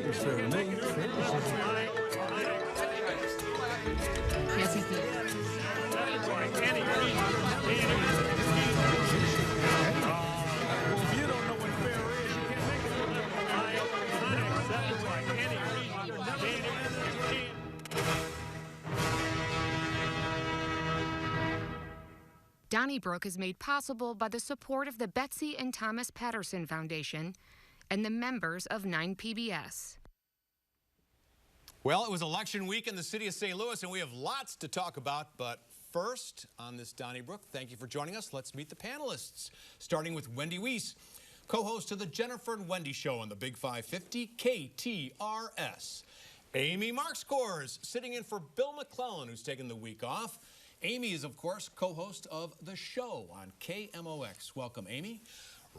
It's fair to me. Yes, he did. Well, if you don't know what fair is, you can't make it. Donnybrook is made possible by the support of the Betsy and Thomas Patterson Foundation and the members of 9PBS. Well, it was election week in the city of St. Louis, and we have lots to talk about. But first, on this Donnybrook, thank you for joining us. Let's meet the panelists, starting with Wendy Wiese, co-host of the Jennifer and Wendy Show on the Big 550 KTRS. Amy Marxkors, sitting in for Bill McClellan, who's taken the week off. Amy is, of course, co-host of The Show on KMOX. Welcome, Amy.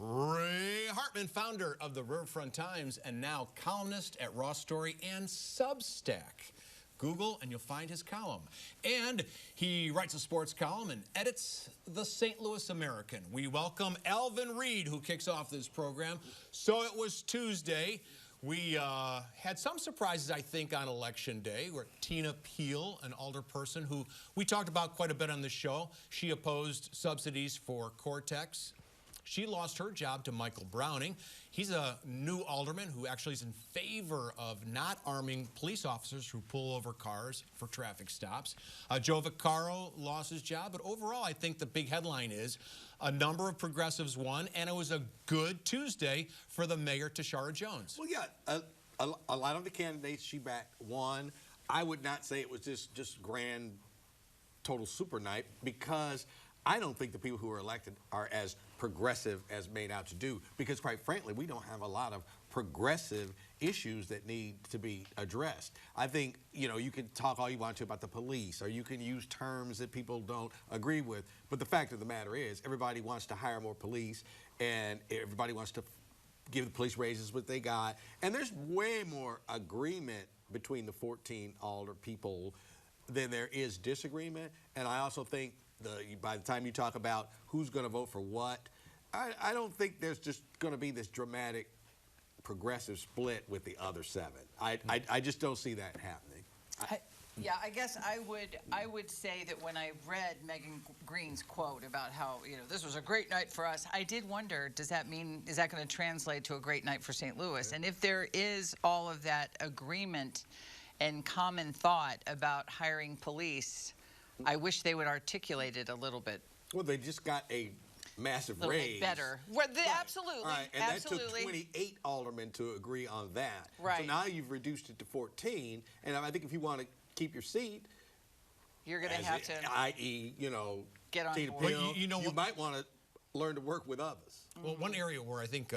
Ray Hartmann, founder of the Riverfront Times and now columnist at Raw Story and Substack. Google and you'll find his column. And he writes a sports column and edits the St. Louis American. We welcome Alvin Reid, who kicks off this program. So it was Tuesday. We had some surprises, I think, on Election Day, where Tina Peel, an alderperson who we talked about quite a bit on the show, she opposed subsidies for Cortex. She lost her job to Michael Browning. He's a new alderman who actually is in favor of not arming police officers who pull over cars for traffic stops. Joe Vaccaro lost his job, but overall, I think the big headline is a number of progressives won, and it was a good Tuesday for the mayor, Tashara Jones. Well, yeah, a lot of the candidates she backed won. I would not say it was just grand, total super night, because I don't think the people who are elected are as progressive as made out to do, because quite frankly, we don't have a lot of progressive issues that need to be addressed. I think, you know, you can talk all you want to about the police, or you can use terms that people don't agree with, but the fact of the matter is everybody wants to hire more police, and everybody wants to give the police raises what they got, and there's way more agreement between the 14 alder people than there is disagreement. And I also think by the time you talk about who's going to vote for what, I don't think there's just going to be this dramatic progressive split with the other 7. I just don't see that happening. Yeah, I guess I would say that when I read Megan Green's quote about how, you know, this was a great night for us, I did wonder, does that mean, is that going to translate to a great night for St. Louis? And if there is all of that agreement and common thought about hiring police, I wish they would articulate it a little bit. Well, they just got a massive raise. Better. Well, Right. Absolutely. Right. And absolutely. that took 28 aldermen to agree on that. Right. So now you've reduced it to 14. And I think if you want to keep your seat, you're going to have to, i.e., you know, get on Tina board. Peel, you know you might want to learn to work with others. Well, one area where I think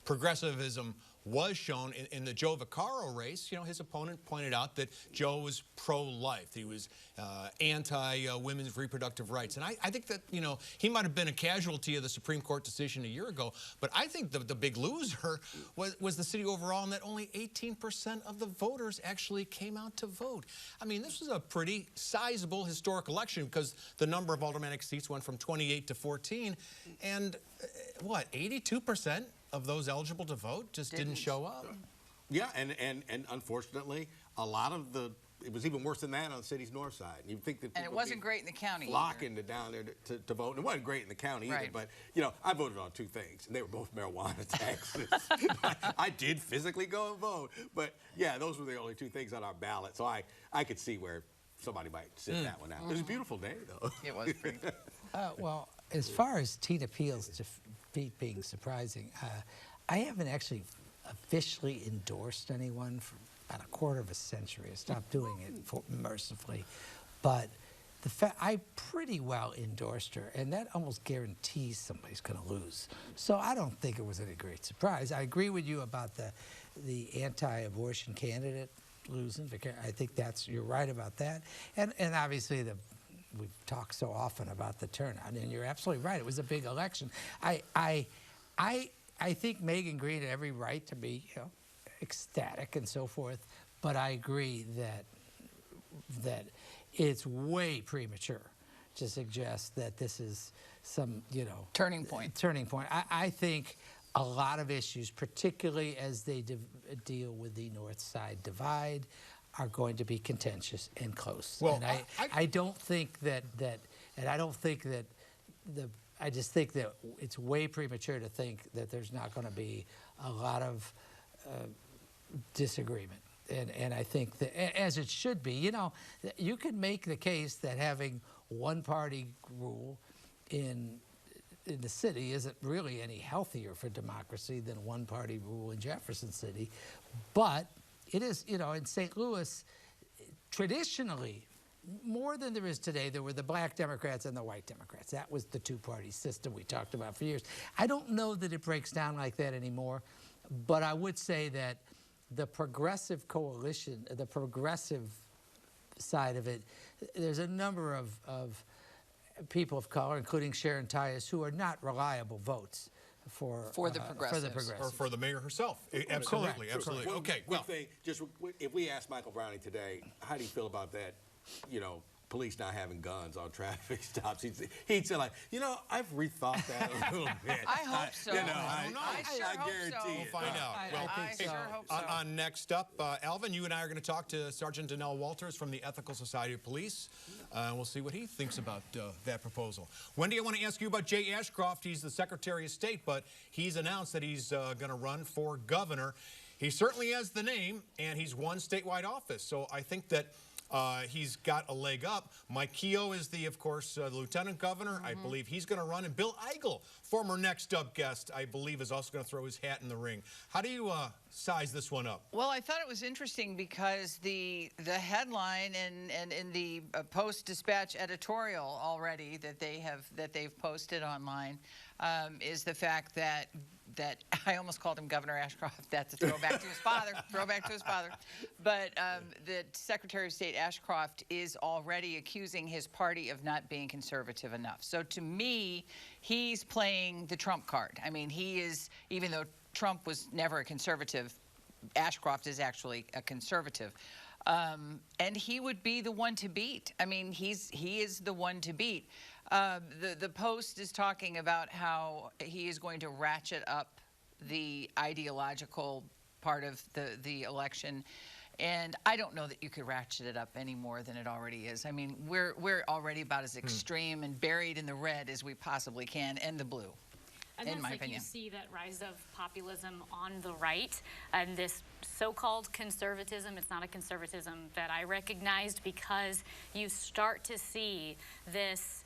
progressivism was shown in the Joe Vaccaro race, you know, his opponent pointed out that Joe was pro-life. He was anti-women's reproductive rights. And I think that, you know, he might have been a casualty of the Supreme Court decision a year ago, but I think the big loser was the city overall, and that only 18% of the voters actually came out to vote. I mean, this was a pretty sizable historic election because the number of aldermanic seats went from 28 to 14, and what, 82% of those eligible to vote just didn't show up. Yeah, and unfortunately, a lot of it was even worse than that on the city's north side. You'd think that And it wasn't great in the county flocking down there to vote. And it wasn't great in the county either, Right. but, you know, I voted on 2 things, and they were both marijuana taxes. I did physically go and vote, but, yeah, those were the only 2 things on our ballot, so I could see where somebody might sit that one out. It was a beautiful day, though. It was pretty good. Well, as far as Tina Peel's defeat being surprising, I haven't actually officially endorsed anyone for about a quarter of a century. I stopped doing it mercifully, but I pretty well endorsed her, and that almost guarantees somebody's going to lose. So I don't think it was any great surprise. I agree with you about the anti-abortion candidate losing. I think you're right about that, and obviously we've talked so often about the turnout, and you're absolutely right. It was a big election. I think Megan Green had every right to be, you know, ecstatic and so forth, but I agree that it's way premature to suggest that this is some, you know, Turning point. I think a lot of issues, particularly as they deal with the North Side divide, are going to be contentious and close. Well, and I don't think that and I don't think that I just think that it's way premature to think that there's not going to be a lot of disagreement. And I think that, as it should be, you know, you can make the case that having one-party rule in the city isn't really any healthier for democracy than one-party rule in Jefferson City. But it is, you know, in St. Louis, traditionally, more than there is today, there were the black Democrats and the white Democrats. That was the two-party system we talked about for years. I don't know that it breaks down like that anymore, but I would say that the progressive coalition, the progressive side of it, there's a number of people of color, including Sharon Tyus, who are not reliable votes for the progressives. Or for the mayor herself. Absolutely, Correct. absolutely. Well, Okay, well. If we ask Michael Browning today, how do you feel about that, you know, police not having guns on traffic stops? He'd say, like, you know, I've rethought that a little bit. I hope so. You know, I sure hope guarantee so. you. We'll find out. I sure hope so. On next up, Alvin, you and I are going to talk to Sergeant Donnell Walters from the Ethical Society of Police, and we'll see what he thinks about that proposal. Wendy, I want to ask you about Jay Ashcroft. He's the Secretary of State, but he's announced that he's going to run for governor. He certainly has the name, and he's won statewide office, so I think that he's got a leg up. Mike Keogh is of course, the lieutenant governor. I believe he's going to run. And Bill Eigel, former Next Up guest, I believe is also going to throw his hat in the ring. How do you size this one up? Well, I thought it was interesting because the headline and in the Post-Dispatch editorial already that they've posted online is the fact that I almost called him Governor Ashcroft. That's a throwback to his father. Throwback to his father. But the Secretary of State Ashcroft is already accusing his party of not being conservative enough. So to me, he's playing the Trump card. I mean, he is, even though Trump was never a conservative, Ashcroft is actually a conservative. And he would be the one to beat. I mean, he is the one to beat. The Post is talking about how he is going to ratchet up the ideological part of the election. And I don't know that you could ratchet it up any more than it already is. I mean, we're already about as extreme and buried in the red as we possibly can, and the blue. And in that's my like opinion. You see that rise of populism on the right and this so-called conservatism. It's not a conservatism that I recognized, because you start to see this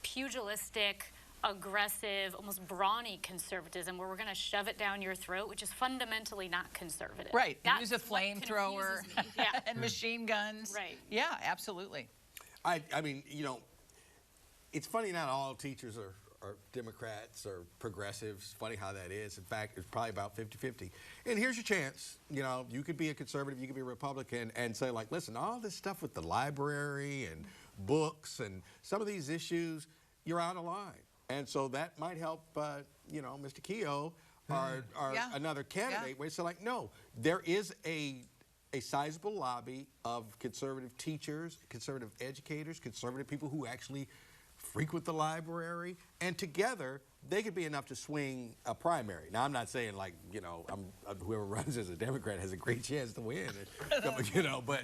pugilistic, aggressive, almost brawny conservatism where we're going to shove it down your throat, which is fundamentally not conservative. Right. That's Use a what flamethrower confuses me. Yeah. and machine guns. Right. Yeah, absolutely. I mean, you know, it's funny, not all teachers are Democrats or progressives. Funny how that is. In fact, it's probably about 50-50. And here's your chance. You know, you could be a conservative, you could be a Republican, and say, like, listen, all this stuff with the library and books and some of these issues, you're out of line. And so that might help, you know, Mr. Keogh or another candidate. Where it's like, no, there is a sizable lobby of conservative teachers, conservative educators, conservative people who actually frequent the library, and together they could be enough to swing a primary. Now, I'm not saying, like, you know, whoever runs as a Democrat has a great chance to win, you know, but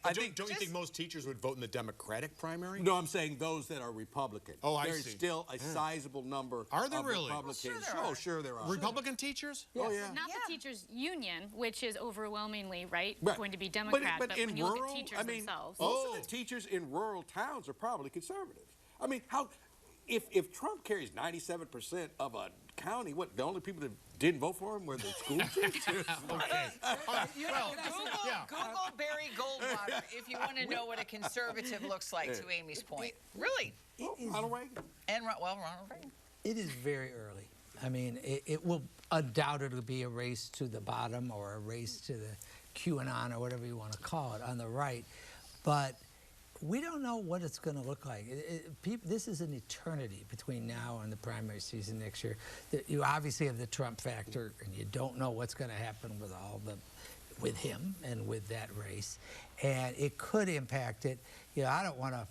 Don't you think most teachers would vote in the Democratic primary? No, I'm saying those that are Republican. Oh, I There's see. still a sizable number Are there of really? Republicans. Well, sure there are. Oh, sure there are. Republican teachers? Oh, yeah. Not the teachers' union, which is overwhelmingly Right. going to be Democrat, but in when you rural, look at teachers themselves. Most of the teachers in rural towns are probably conservative. I mean, if Trump carries 97% of a county, what, the only people that didn't vote for him were the school teachers? Okay. All right. Well, Google Barry Goldwater if you want to know what a conservative looks like, to Amy's point. Really? Ronald Reagan. And, well, Ronald Reagan. It is very early. I mean, it will undoubtedly be a race to the bottom or a race to the QAnon or whatever you want to call it on the right. But we don't know what it's going to look like. This is an eternity between now and the primary season next year. You obviously have the Trump factor, and you don't know what's going to happen with him and with that race, and it could impact it. You know,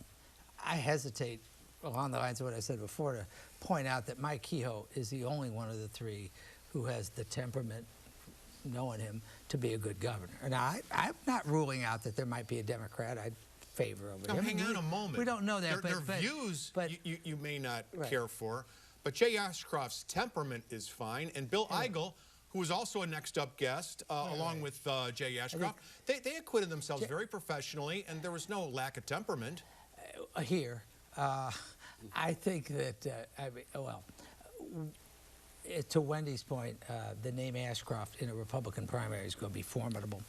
I hesitate along the lines of what I said before to point out that Mike Keogh is the only one of the three who has the temperament, knowing him, to be a good governor. Now, I'm not ruling out that there might be a Democrat I'd favor over him. Hang on a moment. We don't know that. Their views you may not Right. care for, but Jay Ashcroft's temperament is fine, and Bill Eigel, who was also a next-up guest, along with Jay Ashcroft, they acquitted themselves very professionally, and there was no lack of temperament. Here, I think that, to Wendy's point, the name Ashcroft in a Republican primary is going to be formidable.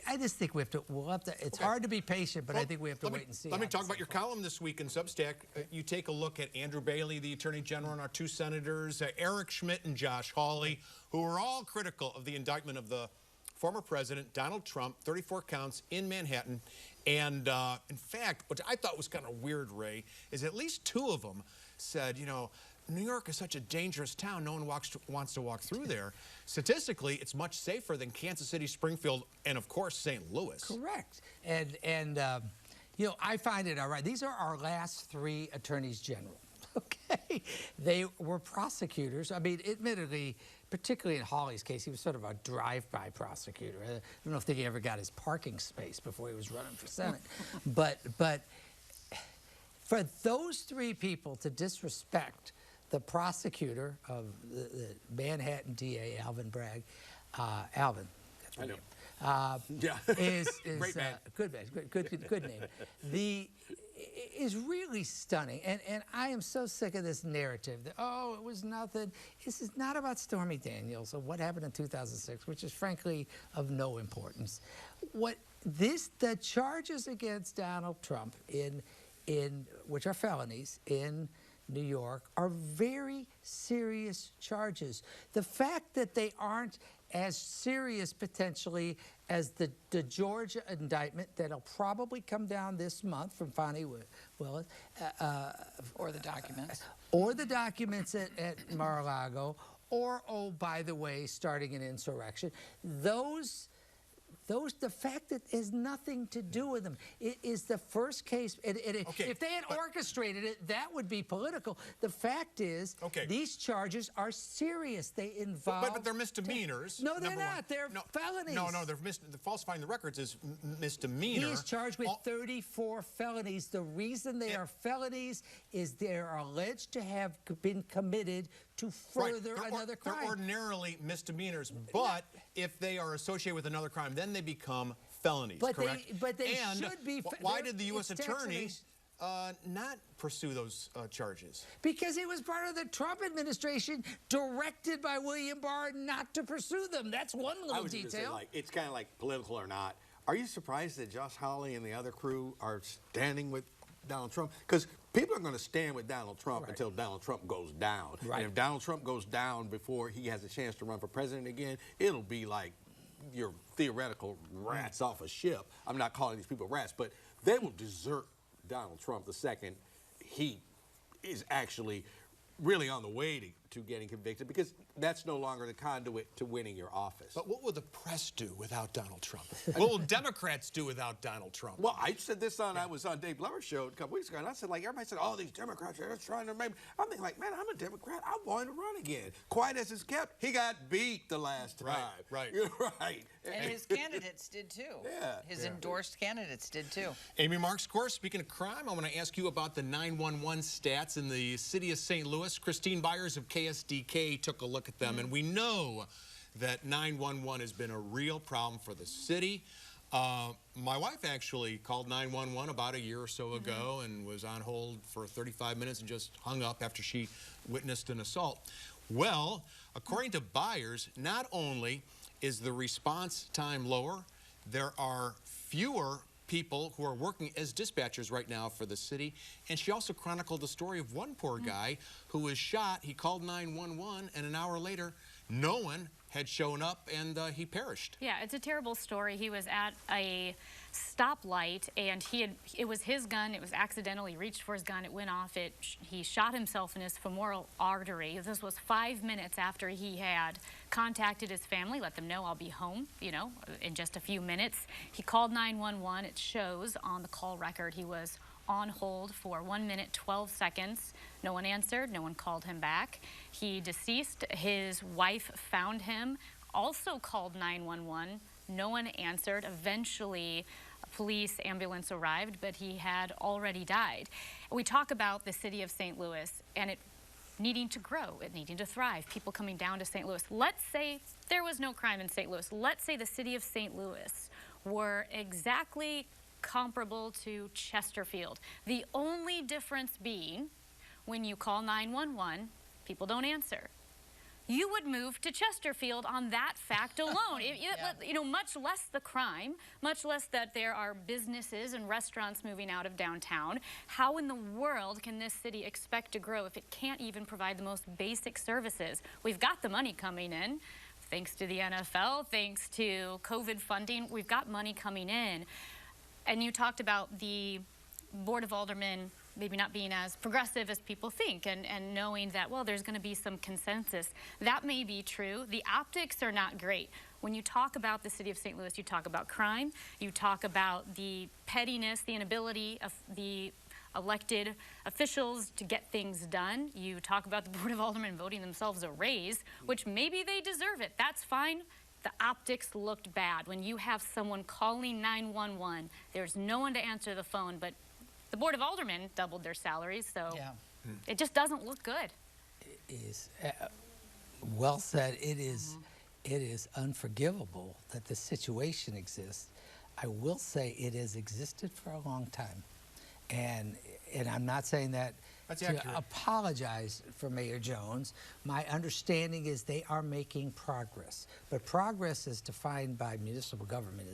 I just think we'll have to, it's hard to be patient, but I think we have to wait and see. Let me talk about your column this week in Substack. You take a look at Andrew Bailey, the Attorney General, and our two senators, Eric Schmidt and Josh Hawley, who were all critical of the indictment of the former president, Donald Trump, 34 counts in Manhattan. And in fact, what I thought was kind of weird, Ray, is at least two of them said, you know, New York is such a dangerous town. No one wants to walk through there. Statistically, it's much safer than Kansas City, Springfield, and of course, St. Louis. Correct. And you know, I find it all right. These are our last three attorneys general. Okay, they were prosecutors. I mean, admittedly, particularly in Hawley's case, he was sort of a drive-by prosecutor. I don't know if he ever got his parking space before he was running for Senate, but for those three people to disrespect the prosecutor of the Manhattan DA, Alvin Bragg, Alvin, that's I know. is Great man. good name. Is really stunning, and I am so sick of this narrative that, oh, it was nothing. This is not about Stormy Daniels or what happened in 2006, which is frankly of no importance. The charges against Donald Trump which are felonies in New York are very serious charges. The fact that they aren't as serious potentially as the Georgia indictment that'll probably come down this month from Fani Willis. Or the documents. Or the documents at Mar-a-Lago, or, oh, by the way, starting an insurrection. The fact that it has nothing to do with them. It is the first case. If they had orchestrated it, that would be political. The fact is, these charges are serious. They involve. But they're misdemeanors. No, they're not. They're felonies. No, they're falsifying the records is misdemeanor. He is charged with 34 felonies. The reason they are felonies is they're alleged to have been committed to further another crime. They're ordinarily misdemeanors, but if they are associated with another crime, then they become felonies, correct? But they should be. Why did the U.S. Attorney not pursue those charges? Because it was part of the Trump administration, directed by William Barr not to pursue them. That's one little detail. Say, it's kind of like political or not. Are you surprised that Josh Hawley and the other crew are standing with Donald Trump? Because people are going to stand with Donald Trump until Donald Trump goes down. And if Donald Trump goes down before he has a chance to run for president again, it'll be like your theoretical rats off a ship. I'm not calling these people rats, but they will desert Donald Trump the second he is actually really on the way to getting convicted, because that's no longer the conduit to winning your office. But what will the press do without Donald Trump? What will Democrats do without Donald Trump? Well, I said this I was on Dave Glover's show a couple weeks ago, and I said, like, everybody said, oh, these Democrats are just trying to make me. I'm thinking, like, man, I'm a Democrat. I want to run again. Quiet as it's kept, he got beat the last time. Right. You're right. And his candidates did too. Yeah. His endorsed candidates did too. Amy Marxkors, speaking of crime, I want to ask you about the 911 stats in the city of St. Louis. Christine Byers of KSDK took a look at them, and we know that 911 has been a real problem for the city. My wife actually called 911 about a year or so ago and was on hold for 35 minutes and just hung up after she witnessed an assault. Well, according to Byers, not only is the response time lower, there are fewer people who are working as dispatchers right now for the city. And she also chronicled the story of one poor guy who was shot. He called 911, and an hour later, no one had shown up, and he perished. Yeah, it's a terrible story. He was at a stoplight, and it was his gun. It was accidental. He reached for his gun. It went off. He shot himself in his femoral artery. This was 5 minutes after he had contacted his family, let them know I'll be home, you know, in just a few minutes. He called 911. It shows on the call record he was on hold for 1 minute, 12 seconds. No one answered. No one called him back. He deceased. His wife found him, also called 911. No one answered. Eventually, a police ambulance arrived, but he had already died. We talk about the city of St. Louis and it needing to grow, it needing to thrive, people coming down to St. Louis. Let's say there was no crime in St. Louis. Let's say the city of St. Louis were exactly comparable to Chesterfield. The only difference being when you call 911, people don't answer. You would move to Chesterfield on that fact alone. You know, much less the crime, much less that there are businesses and restaurants moving out of downtown. How in the world can this city expect to grow if it can't even provide the most basic services? We've got the money coming in, thanks to the NFL, thanks to COVID funding. We've got money coming in. And you talked about the Board of Aldermen maybe not being as progressive as people think, and knowing that, well, there's going to be some consensus. That may be true. The optics are not great. When you talk about the city of St. Louis, you talk about crime, you talk about the pettiness, the inability of the elected officials to get things done. You talk about the Board of Aldermen voting themselves a raise, which maybe they deserve it. That's fine. The optics looked bad. When you have someone calling 911, there's no one to answer the phone, but the Board of Aldermen doubled their salaries, so it just doesn't look good. It is well said. It is unforgivable that this situation exists. I will say it has existed for a long time, and I'm not saying that to apologize for Mayor Jones. My understanding is they are making progress, but progress as defined by municipal government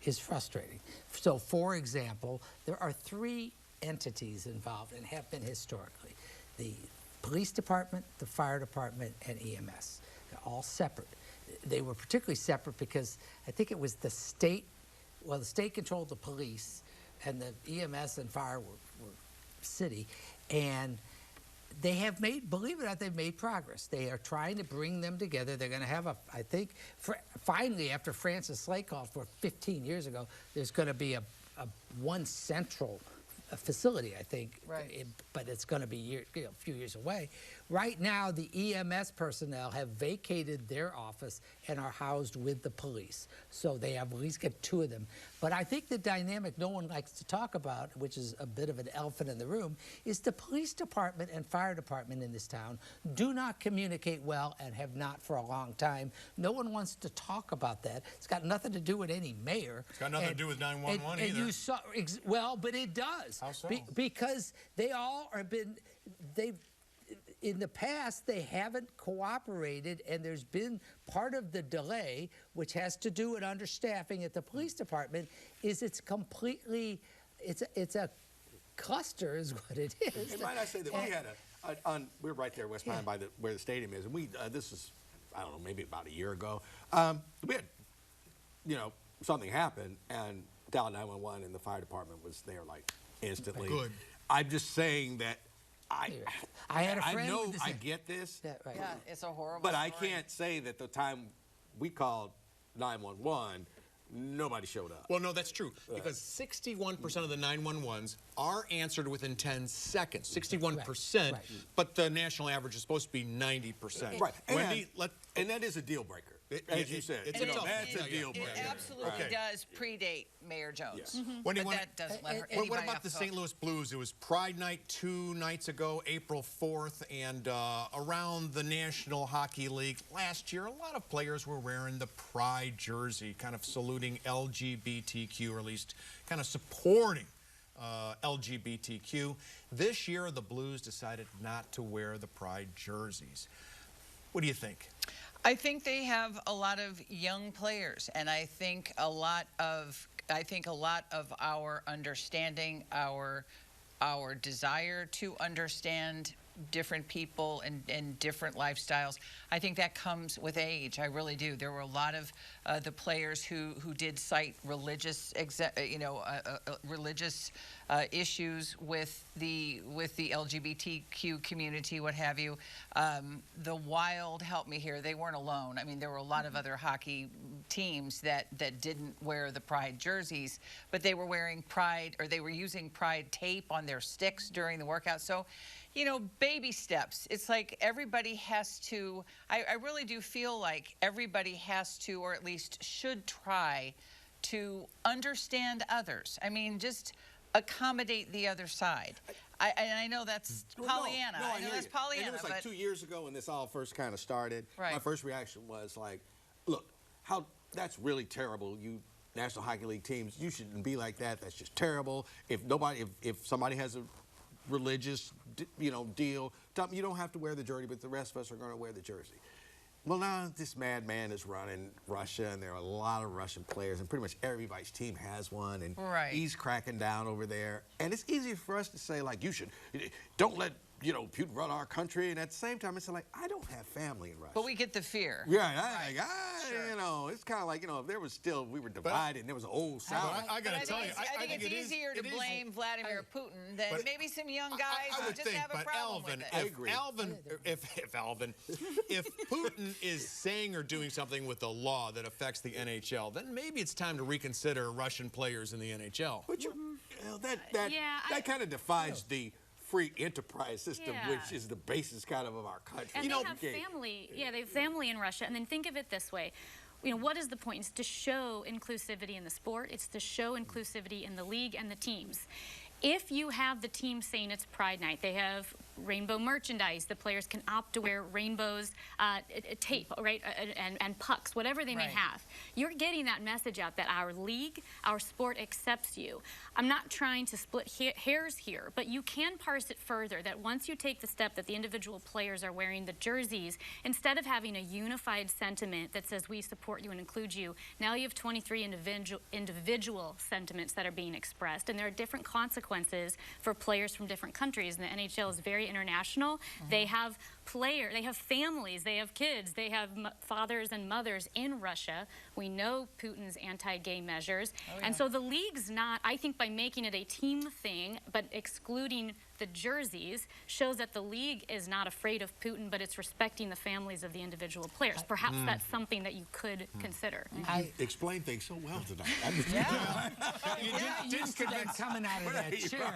is frustrating. So, for example, there are 3 entities involved and have been historically: the police department, the fire department, and EMS. They're all separate. They were particularly separate because I think it was the state, well, the state controlled the police, and the EMS and fire were city, and they have made, believe it or not, they've made progress. They are trying to bring them together. They're going to have I think, finally, after Francis Slate called for 15 years ago, there's going to be a one central facility, I think, but it's going to be a few years away. Right now, the EMS personnel have vacated their office and are housed with the police. So they have at least got 2 of them. But I think the dynamic no one likes to talk about, which is a bit of an elephant in the room, is the police department and fire department in this town do not communicate well and have not for a long time. No one wants to talk about that. It's got nothing to do with any mayor. It's got nothing to do with 911 either. You saw, well, but it does. How so? Because they all have been, in the past, they haven't cooperated, and there's been part of the delay, which has to do with understaffing at the police department, is it's completely, it's a cluster is what it is. And might I say that we had we're right there, West Pine, by where the stadium is, and we, this is, I don't know, maybe about a year ago, we had, you know, something happened, and dial 911, and the fire department was there, like, instantly. Good. I'm just saying that I had a friend. I know, with I get this. Yeah, right. Yeah, it's a horrible But story. I can't say that the time we called 911, nobody showed up. Well, no, that's true, because 61% of the 911s are answered within 10 seconds. 61%, but the national average is supposed to be 90%. Right. Wendy, And that is a deal breaker, as you said. It's You know, tough. that's a deal breaker. It absolutely does predate Mayor Jones. Yes. Wendy, But that doesn't let her. what anybody about off the hook. St. Louis Blues? It was Pride Night 2 nights ago, April 4th, and around the National Hockey League last year, a lot of players were wearing the Pride jersey, kind of saluting LGBTQ, or at least kind of supporting LGBTQ. This year, the Blues decided not to wear the Pride jerseys. What do you think? I think they have a lot of young players, and I think a lot of our understanding, our desire to understand different people and different lifestyles. I think that comes with age. I really do. There were a lot of the players who did cite religious, religious issues with the LGBTQ community, what have you. The Wild helped me here. They weren't alone. I mean, there were a lot of other hockey teams that didn't wear the Pride jerseys, but they were wearing Pride, or they were using Pride tape on their sticks during the workout. So, you know, baby steps. It's like everybody has to, I really do feel like everybody has to, or at least should try to understand others. I mean, just accommodate the other side. And I know that's Pollyanna. No, I know that's Pollyanna. And it was like 2 years ago when this all first kind of started. Right. My first reaction was like, look, that's really terrible. You National Hockey League teams, you shouldn't be like that. That's just terrible. If somebody has a religious, deal, you don't have to wear the jersey, but the rest of us are going to wear the jersey. Well, now this madman is running Russia, and there are a lot of Russian players, and pretty much everybody's team has one, and he's cracking down over there. And it's easy for us to say, like, don't let, Putin run our country, and at the same time, it's like, I don't have family in Russia. But we get the fear. Yeah, it's kind of like, if there was still, we were divided, and there was an old South. I got to tell you, I think it's easier to blame Vladimir Putin than maybe some young guys who just have a problem with it. I agree. If Putin is saying or doing something with the law that affects the NHL, then maybe it's time to reconsider Russian players in the NHL. But that kind of defies the free enterprise system, which is the basis kind of our country. And they have family. Yeah, they have family in Russia. And then think of it this way. What is the point? It's to show inclusivity in the sport. It's to show inclusivity in the league and the teams. If you have the team saying it's Pride Night, they have rainbow merchandise. The players can opt to wear rainbows, tape, right, and pucks, whatever they may have. You're getting that message out that our league, our sport accepts you. I'm not trying to split hairs here, but you can parse it further, that once you take the step that the individual players are wearing the jerseys, instead of having a unified sentiment that says we support you and include you, now you have 23 individual sentiments that are being expressed, and there are different consequences for players from different countries, and the NHL is very international. They have they have families, they have kids, they have fathers and mothers in Russia. We know Putin's anti-gay measures. And so the league's not, I think by making it a team thing, but excluding the jerseys, shows that the league is not afraid of Putin, but it's respecting the families of the individual players. Perhaps that's something that you could consider. I explained things so well tonight. You didn't convince coming out of that chair.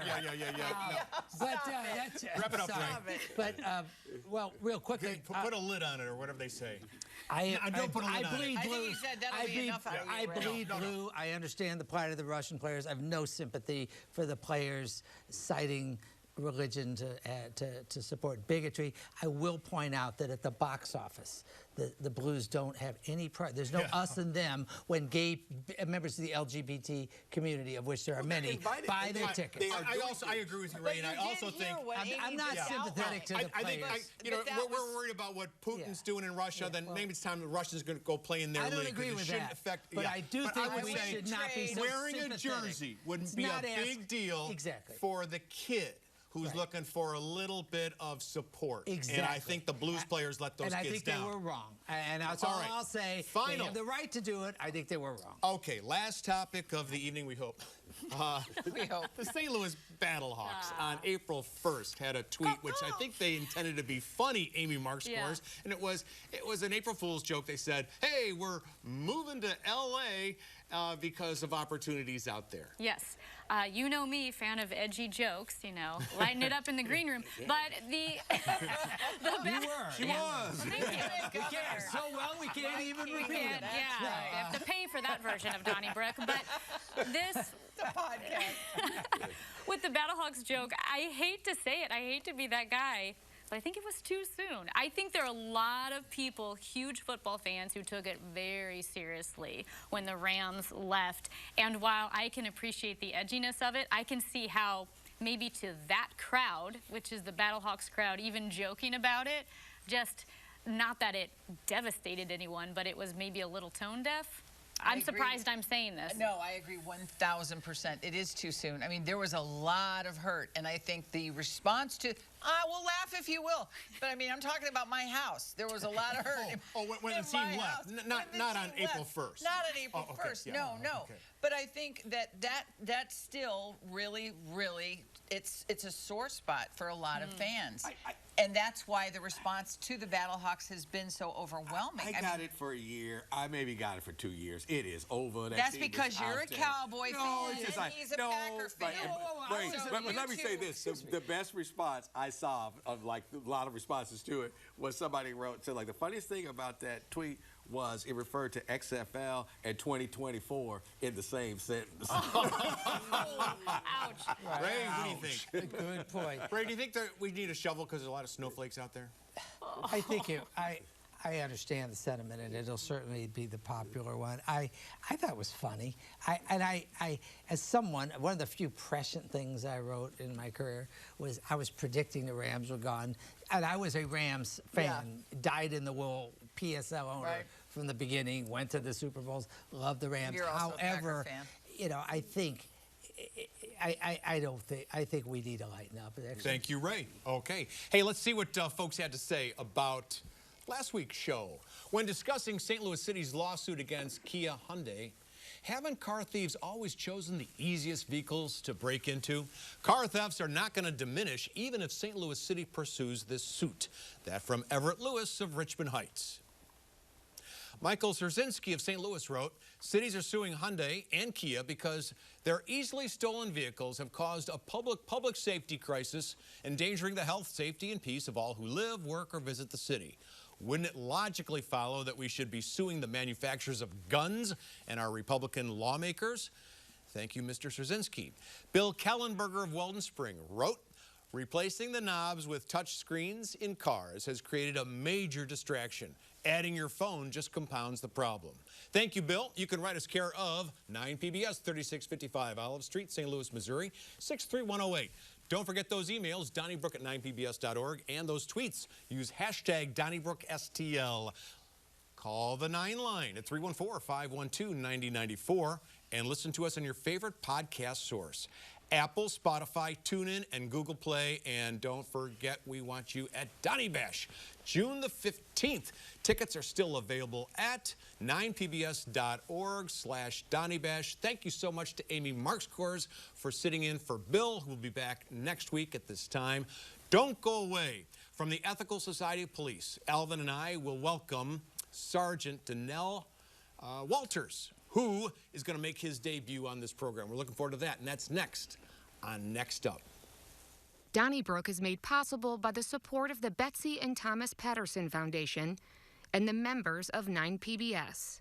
But that's wrap it up, Ray. But well, real quickly, put a lid on it, or whatever they say. I put a lid on it. bleed blue. I think he said that'll be enough out of you, I bleed blue. I understand the plight of the Russian players. I have no sympathy for the players citing religion to support bigotry. I will point out that at the box office, the Blues don't have any pride. There's no us and them when gay members of the LGBT community, of which there are many, buy their tickets. I agree with you, Ray, and I also think I'm not sympathetic to the players. I think we're worried about what Putin's doing in Russia. Then maybe it's time the Russians are going to go play in their league. I don't agree with that. But I do think we should not be so wearing a jersey wouldn't be a big deal for the kid who's looking for a little bit of support. Exactly. And I think the Blues players let those kids down. And I think they were wrong. And that's all I'll say. They have the right to do it. I think they were wrong. Okay, last topic of the evening, we hope. The St. Louis Battlehawks on April 1st had a tweet, which I think they intended to be funny, Amy Marxkors, and it was an April Fool's joke. They said, hey, we're moving to L.A. Because of opportunities out there. Yes. You know me, fan of edgy jokes, lighten it up in the green room. But She was. Well, thank you. So well, we can't even repeat it. Yeah, you have to pay for that version of Donnybrook. But this... The podcast. With the Battlehawks joke, I hate to say it. I hate to be that guy. But I think it was too soon. I think there are a lot of people, huge football fans, who took it very seriously when the Rams left. And while I can appreciate the edginess of it, I can see how maybe to that crowd, which is the Battlehawks crowd, even joking about it, just not that it devastated anyone, but it was maybe a little tone deaf. I'm surprised I'm saying this. No, I agree 1,000%. It is too soon. I mean, there was a lot of hurt, and I think the response to, will laugh if you will, but I mean, I'm talking about my house. There was a lot of hurt. When the team left, not on April 1st. Not on April 1st. Yeah. No. Okay. But I think that still really, it's a sore spot for a lot of fans. And that's why the response to the Battlehawks has been so overwhelming. I got it for a year. I maybe got it for 2 years. It is over. That's because you're a Cowboy fan it's just and he's a Packer fan. But let me say this. The best response I saw of like a lot of responses to it was somebody said like the funniest thing about that tweet was it referred to XFL and 2024 in the same sentence. Ouch. Ray, what do you think? Good point. Ray, do you think that we need a shovel because there's a lot of snowflakes out there? I think I understand the sentiment, and it'll certainly be the popular one. I thought it was funny. As someone, one of the few prescient things I wrote in my career was I was predicting the Rams were gone, and I was a Rams fan, dyed-in-the-wool PSL owner from the beginning, went to the Super Bowls, loved the Rams. You're also However, a Packer fan. you know, I think we need to lighten up. Actually. Thank you, Ray. Okay. Hey, let's see what folks had to say about last week's show. When discussing St. Louis City's lawsuit against Kia Hyundai, haven't car thieves always chosen the easiest vehicles to break into? Car thefts are not going to diminish even if St. Louis City pursues this suit. That from Everett Lewis of Richmond Heights. Michael Szerzinski of St. Louis wrote, cities are suing Hyundai and Kia because their easily stolen vehicles have caused a public safety crisis, endangering the health, safety, and peace of all who live, work, or visit the city. Wouldn't it logically follow that we should be suing the manufacturers of guns and our Republican lawmakers? Thank you, Mr. Szerzinski. Bill Kellenberger of Weldon Spring wrote, replacing the knobs with touch screens in cars has created a major distraction. Adding your phone just compounds the problem. Thank you, Bill. You can write us care of 9PBS 3655 Olive Street, St. Louis, Missouri, 63108. Don't forget those emails, Donnybrook at 9pbs.org, and those tweets. Use hashtag DonnybrookSTL. Call the 9 line at 314-512-9094 and listen to us on your favorite podcast source. Apple, Spotify, TuneIn, and Google Play. And don't forget, we want you at Donny Bash, June the 15th. Tickets are still available at 9pbs.org/DonnyBash. Thank you so much to Amy Marxkors for sitting in for Bill, who will be back next week at this time. Don't go away. From the Ethical Society of Police, Alvin and I will welcome Sergeant Donnell Walters, who is going to make his debut on this program. We're looking forward to that, and that's next on Next Up. Donnybrook is made possible by the support of the Betsy and Thomas Patterson Foundation and the members of 9PBS.